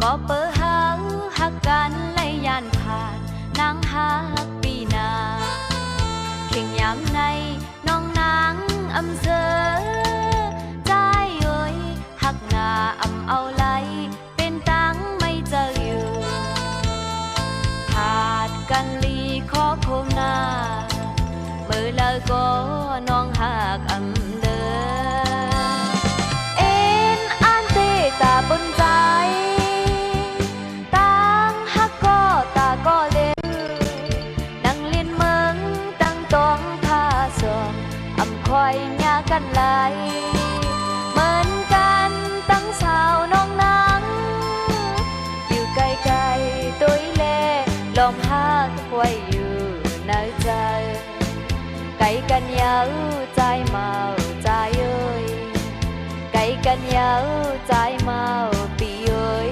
ก็เปิดหาหักกันไล่ยานผ่านนางหักปีนาเข่งยามในน้องนางอำเภอใจเอ้ยหักนาอำเอาไหลเป็นตังไม่เจออยู่ขาดกันลีขอโคมนามือเลยก็น้องหักอำเดอเอ็นอันเตตาบนใจตังหักก็ตาก็เล่นนังเลียนเมืองตั้งต้องพาสองอำคอยหน้ากันไหลเหมือนกันตั้งสาวน้องนางอยู่ไกลๆตัวเล่ลมหักไว้อยู่ในใจไก่กันยาวใจเมาใจเอ้ยไก่กันยาวใจเมาปีเอ้ย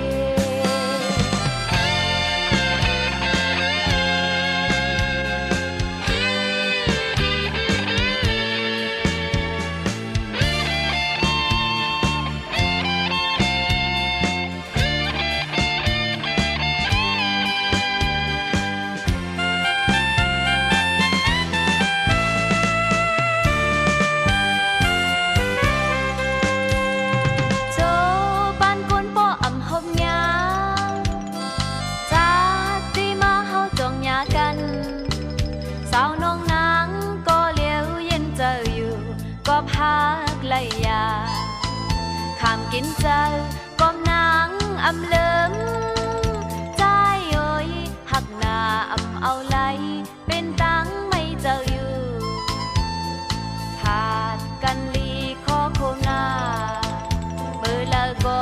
สาวน้องนางก็เลี้ยวเย็นเจออยู่ก็พักไล่ยาข้ามกินเจอก้มนางอำเลิมใจเอ้ยหักนาอำเอาไหลเป็นตังไม่เจออยู่ขาดกันลีขอโคมนามือละก็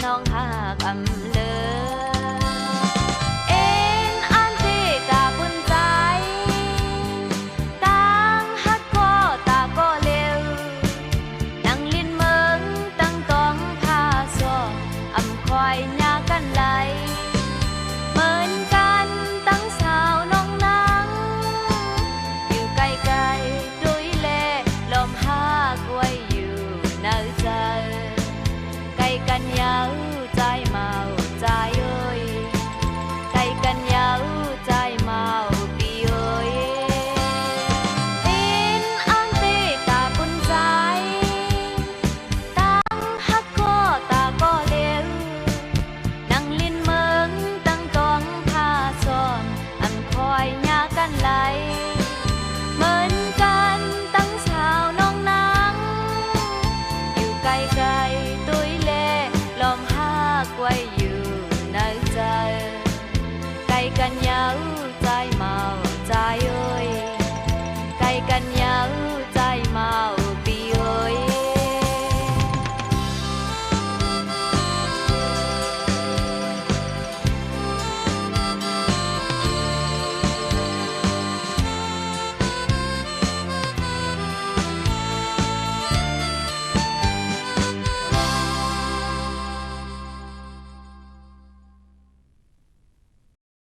น้องหักอำเลิหน้ากันไหลเหมือนกันตั้งสาวน้องนางอยู่ไกลๆด้วยเล่ลมหักไว้อยู่ในใจไกลกันยาวใจเมาใจเอ้ยไกลกันยาวใจเมาปีเอ้ยอินอันเตตาบุญใจตั้งหักก็ตาก็เลี้ยวนั่งลินเมืองตั้งต้องพาซ้อมอันคอยหน้ากันไหลเหมือนกันตั้งสาวน้องนางอยู่ไกลๆตุ้ยเล่ลมหักไว้